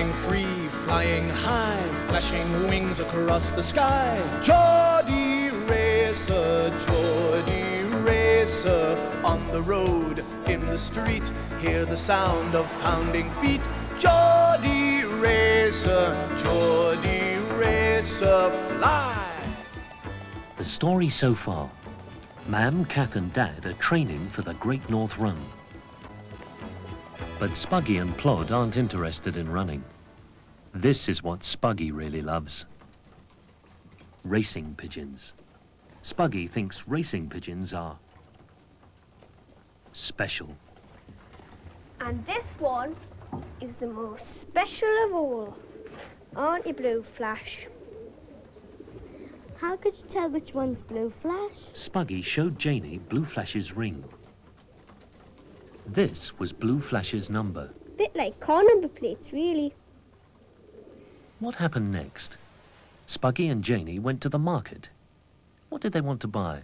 Flying free, flying high, flashing wings across the sky. Geordie Racer, on the road, in the street, hear the sound of pounding feet. Geordie Racer, fly. The story so far. Mam, Kath and Dad are training for the Great North Run. But Spuggy and Plod aren't interested in running. This is what Spuggy really loves. Racing pigeons. Spuggy thinks racing pigeons are special. And this one is the most special of all. Aren't you, Blue Flash? How could you tell which one's Blue Flash? Spuggy showed Janie Blue Flash's ring. This was Blue Flash's number. Bit like car number plates, really. What happened next? Spuggy and Janie went to the market. What did they want to buy?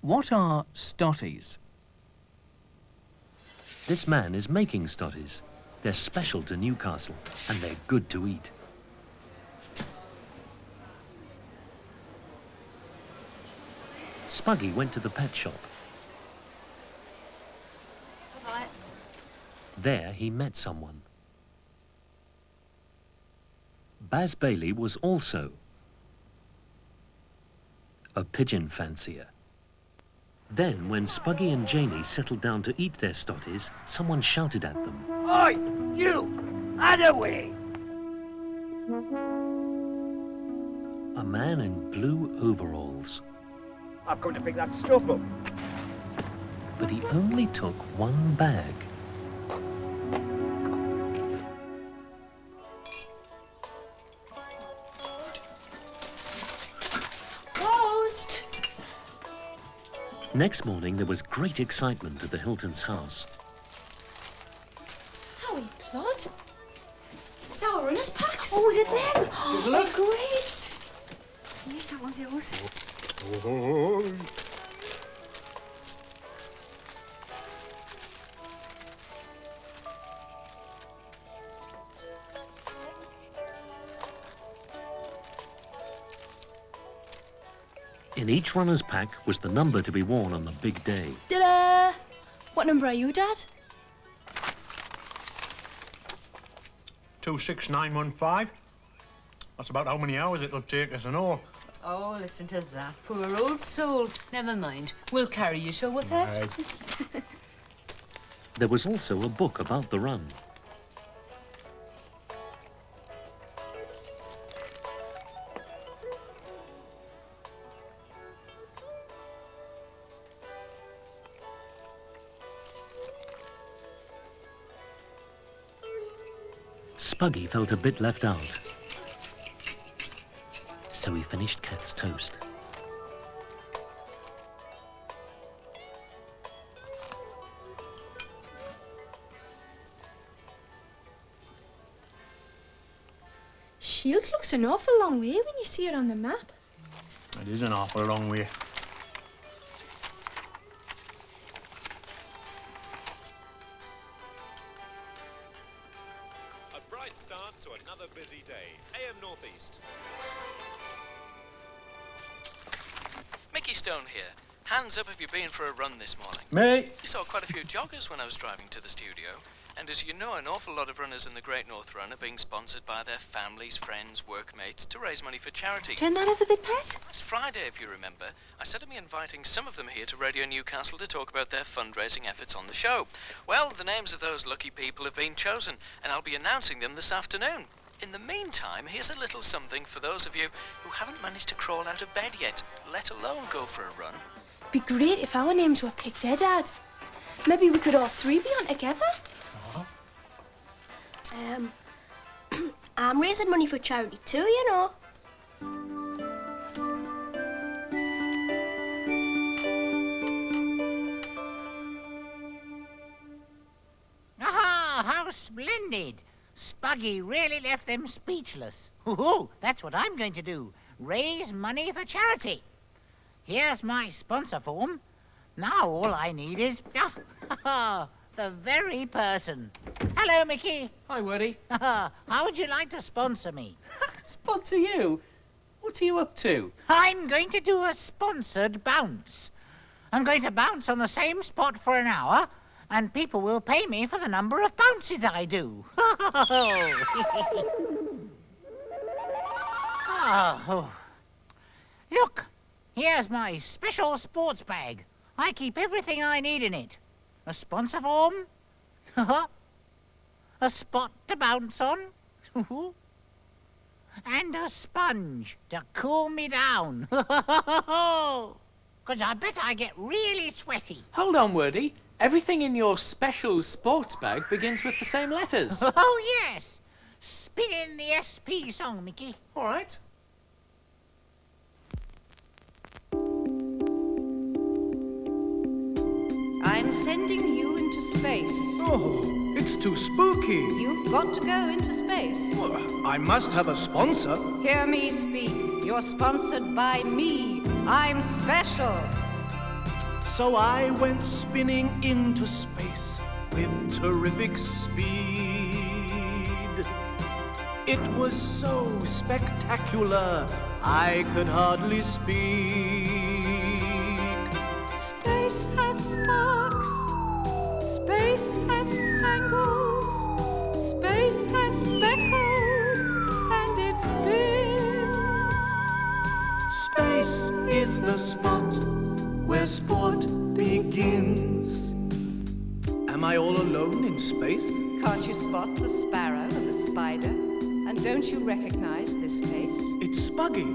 What are stotties? This man is making stotties. They're special to Newcastle, and they're good to eat. Spuggy went to the pet shop. Bye. There he met someone. Baz Bailey was also a pigeon fancier. Then, when Spuggy and Janie settled down to eat their stotties, someone shouted at them. Oi, you! Out of the way! A man in blue overalls. I've come to pick that stuff up. But he only took one bag. Ghost! Next morning, there was great excitement at the Hiltons' house. Howie Plod? It's our runners' packs. Oh, is it them? Oh, great. Yes, that one's yours. In each runner's pack was the number to be worn on the big day. Ta-da! What number are you, Dad? 26915. That's about how many hours it'll take us and all. Oh, listen to that poor old soul. Never mind. We'll carry you, shall we, Pet? There was also a book about the run. Spuggy felt a bit left out. So he finished Kath's toast. Shields looks an awful long way when you see it on the map. It is an awful long way. A bright start to another busy day. AM Northeast. Mickey Stone here. Hands up if you've been for a run this morning. Me? You saw quite a few joggers when I was driving to the studio. And as you know, an awful lot of runners in the Great North Run are being sponsored by their families, friends, workmates to raise money for charity. Turn that up a bit, Pet. Last Friday, if you remember, I said I'd be inviting some of them here to Radio Newcastle to talk about their fundraising efforts on the show. Well, the names of those lucky people have been chosen, and I'll be announcing them this afternoon. In the meantime, here's a little something for those of you who haven't managed to crawl out of bed yet, let alone go for a run. Be great if our names were picked, Dad. Maybe we could all three be on together. I'm raising money for charity too, you know. Aha! How splendid! Spuggy really left them speechless. Hoo-hoo! That's what I'm going to do. Raise money for charity. Here's my sponsor form. Now all I need is... the very person. Hello, Mickey. Hi, Woody. How would you like to sponsor me? Sponsor you? What are you up to? I'm going to do a sponsored bounce. I'm going to bounce on the same spot for an hour, and people will pay me for the number of bounces I do. Oh. Look, here's my special sports bag. I keep everything I need in it. A sponsor form, a spot to bounce on, and a sponge to cool me down. Because I bet I get really sweaty. Hold on, Woody. Everything in your special sports bag begins with the same letters. Oh, yes. Spin in the SP song, Mickey. All right. I'm sending you into space. Oh, it's too spooky. You've got to go into space. Well, I must have a sponsor. Hear me speak. You're sponsored by me. I'm special. So I went spinning into space with terrific speed. It was so spectacular, I could hardly speak. Space has sparks. Space has spangles. Space has speckles. And it spins. Space is the spot where sport begins. Am I all alone in space? Can't you spot the sparrow and the spider? And don't you recognize this face? It's Spuggy.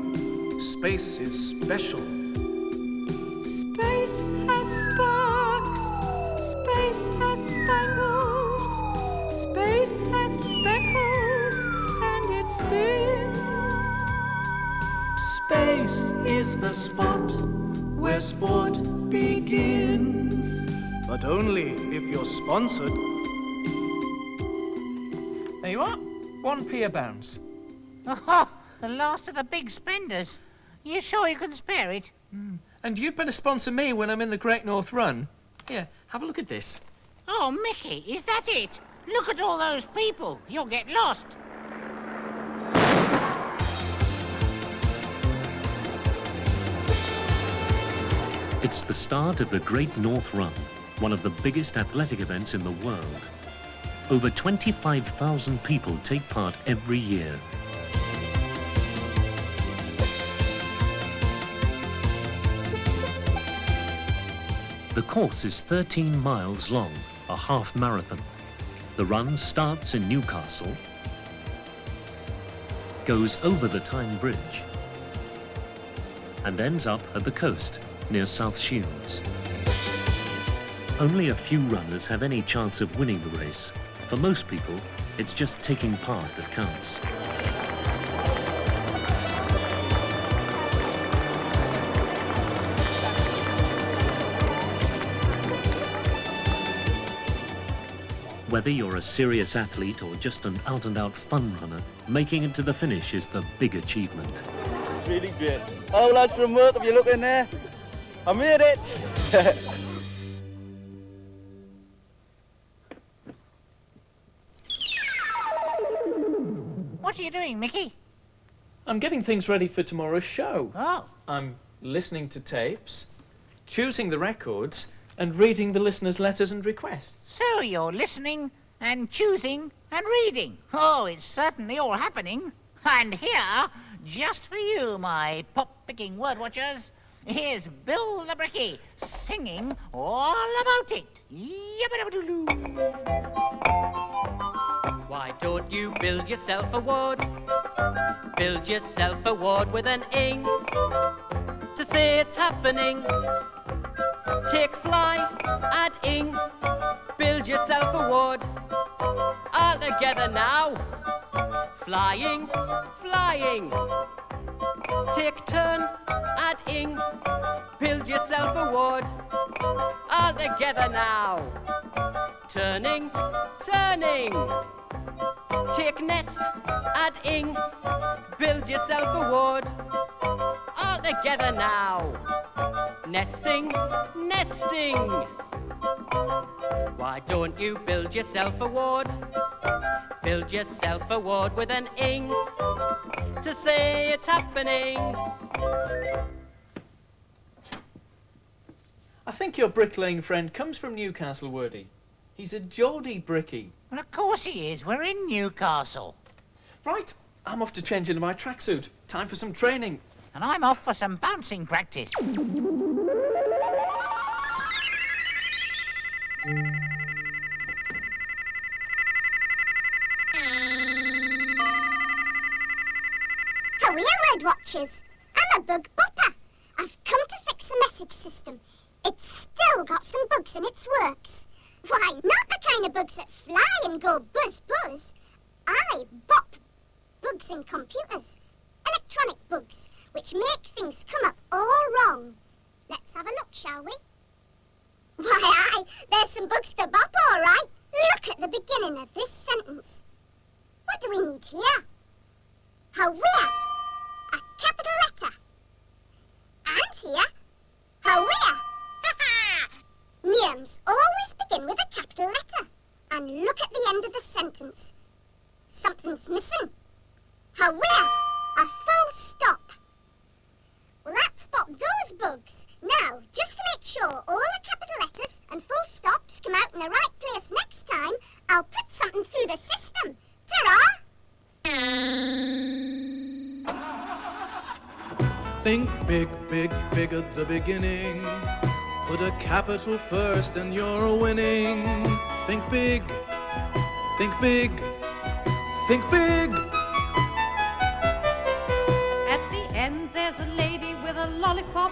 Space is special. Space has sparks. Space has spangles. Space has speckles. And it spins. Space is the spot where sport begins. But only if you're sponsored. There you are. 1p a bounce. Oh, the last of the big spenders. You sure you can spare it? And you'd better sponsor me when I'm in the Great North Run. Here, have a look at this. Oh, Mickey, is that it? Look at all those people. You'll get lost. It's the start of the Great North Run, one of the biggest athletic events in the world. Over 25,000 people take part every year. The course is 13 miles long, a half marathon. The run starts in Newcastle, goes over the Tyne Bridge, and ends up at the coast near South Shields. Only a few runners have any chance of winning the race. For most people, it's just taking part that counts. Whether you're a serious athlete or just an out-and-out fun runner, making it to the finish is the big achievement. It's really great. Oh, lads from work, have you looked in there? I made it! What are you doing, Mickey? I'm getting things ready for tomorrow's show. Oh. I'm listening to tapes, choosing the records, and reading the listeners' letters and requests. So you're listening and choosing and reading. Oh, it's certainly all happening. And here, just for you, my pop-picking word watchers, here's Bill the Bricky singing all about it. Yabba-dabba-doo-doo. Why don't you build yourself a ward? Build yourself a ward with an ing to say it's happening. Take fly, add ing, build yourself a ward. All together now. Flying, flying. Take turn, add ing, build yourself a ward. All together now. Turning, turning. Take nest, add ing, build yourself a ward. All together now. nesting, nesting. Why don't you build yourself a ward? Build yourself a ward with an ing to say it's happening. I think your bricklaying friend comes from Newcastle, Wordy. He's a Geordie bricky. Well, of course he is. We're in Newcastle. Right, I'm off to change into my tracksuit. Time for some training. And I'm off for some bouncing practice. Hurry, Red Watchers. I'm a bug bopper. I've come to fix a message system. It's still got some bugs in its works. Why, not the kind of bugs that fly and go buzz buzz. I bop bugs in computers. Electronic bugs, which make things come up all wrong. Let's have a look, shall we? Why, aye, there's some bugs to bop, all right. Look at the beginning of this sentence. What do we need here? Hurrah! A capital letter. And here, hurrah! Names always begin with a capital letter. And look at the end of the sentence. Something's missing. Hurrah! A full stop. Well, that spot those bugs. Now, just to make sure all the capital letters and full stops come out in the right place next time, I'll put something through the system. Ta-ra! Think big, big, big at the beginning. Put a capital first and you're winning. Think big, think big, think big. At the end there's a lady with a lollipop.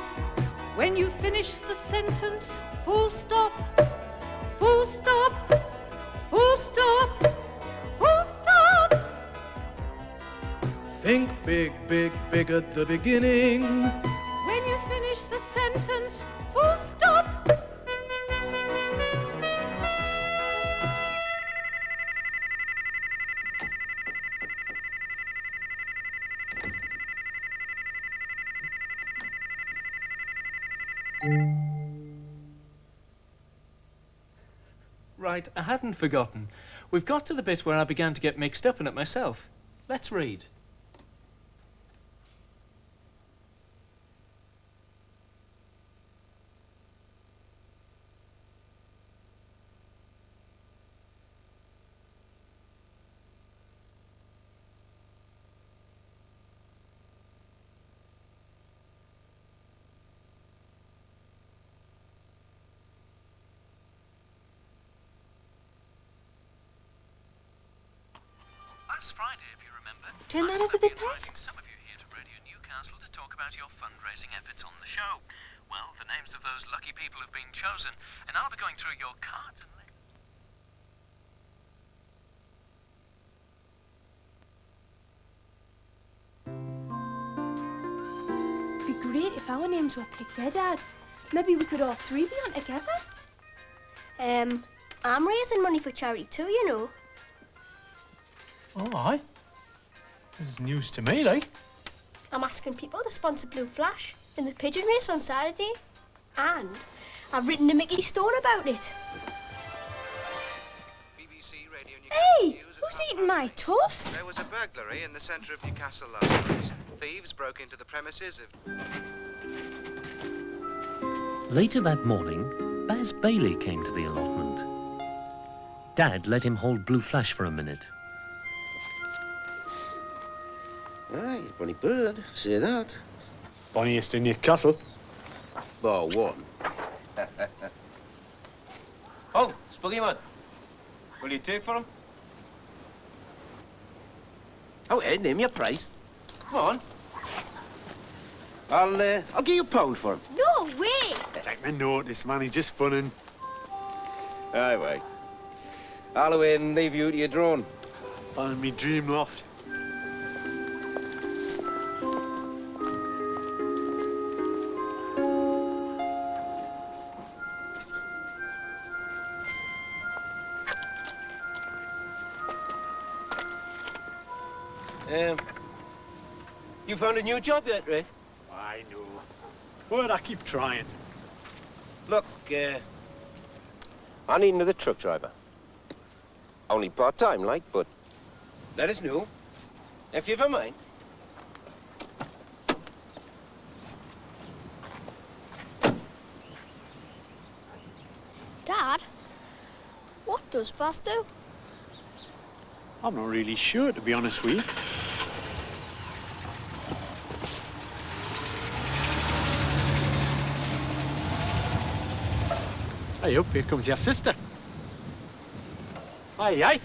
When you finish the sentence, full stop, full stop, full stop, full stop. Think big, big, big at the beginning. When you finish the sentence, full stop. Right, I hadn't forgotten. We've got to the bit where I began to get mixed up in it myself. Let's read. Last Friday, if you remember, Turn that up a bit, Pat. some of you here to Radio Newcastle to talk about your fundraising efforts on the show. Well, the names of those lucky people have been chosen, and I'll be going through your cards and... It'd be great if our names were picked, Dad. Maybe we could all three be on together. I'm raising money for charity too, you know. Oh, aye. This is news to me, like. I'm asking people to sponsor Blue Flash in the pigeon race on Saturday. And I've written to Mickey Stone about it. Hey, who's eating my toast? There was a burglary in the centre of Newcastle last night. Thieves broke into the premises of... Later that morning, Baz Bailey came to the allotment. Dad let him hold Blue Flash for a minute. Aye, funny bird, say that. Bonniest in Newcastle. Bar one. Oh, Spuggy man. Will you take for him? Oh, Ed, name your price. Come on. I'll give you £1 for him. No way! Take me notice, man. He's just funning. Aye, way. I'll away and leave you to your drone. On me dream loft. You found a new job yet, Ray? I know. Word, I keep trying. Look, I need another truck driver. Only part-time, like, but let us know if you've a mind. Dad, what does Baz do? I'm not really sure, to be honest with you. Hey up, here comes your sister. Hey.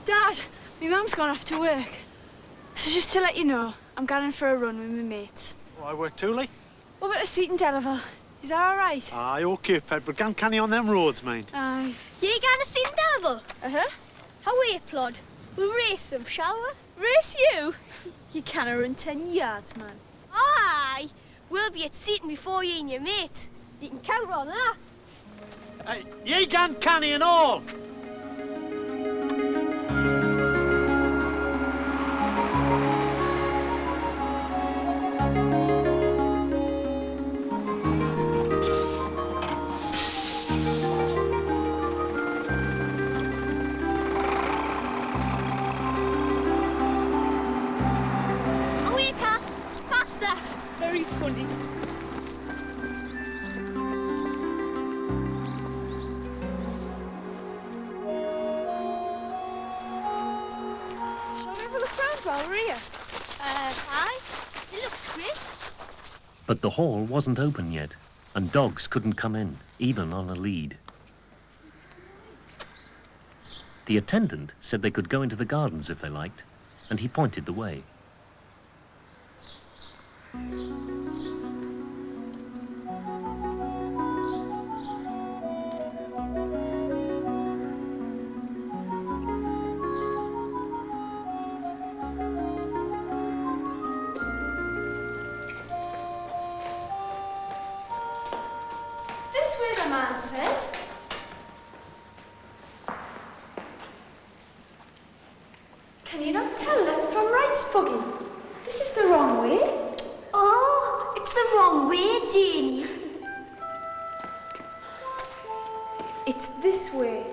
Dad, my mum's gone off to work. So just to let you know, I'm going for a run with my mates. Oh, I work too, Lee? We're going to Seaton Delaval. Is that all right? Aye, OK, Ped, but can't on them roads, mate. Aye. You going to Seaton Delaval? Uh-huh. How are you, Plod? We'll race them, shall we? Race you? You can't run 10 yards, man. Aye. We'll be at Seaton before you and your mates. You can count on that. Hey, ye gan canny and all! Away, Cat. Faster. Very funny. While we're here. Aye. It looks great. But the hall wasn't open yet, and dogs couldn't come in, even on a lead. The attendant said they could go into the gardens if they liked, and he pointed the way. This way, the man said. Can you not tell left from right, Spuggy? This is the wrong way. Oh, it's the wrong way, Janie. It's this way.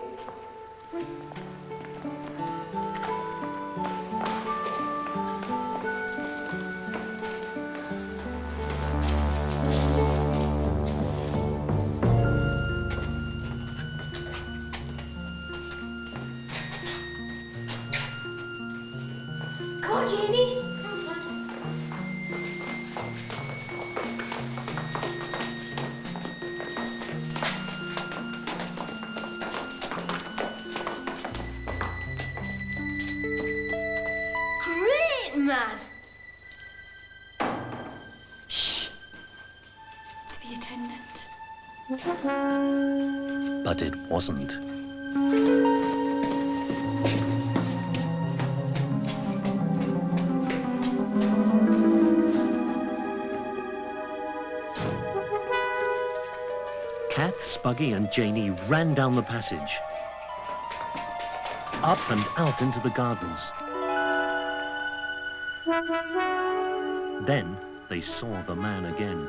Come on, Janie. Great, man. Shh. It's the attendant. But it wasn't. Kath, Spuggy and Janie ran down the passage, up and out into the gardens. Then they saw the man again.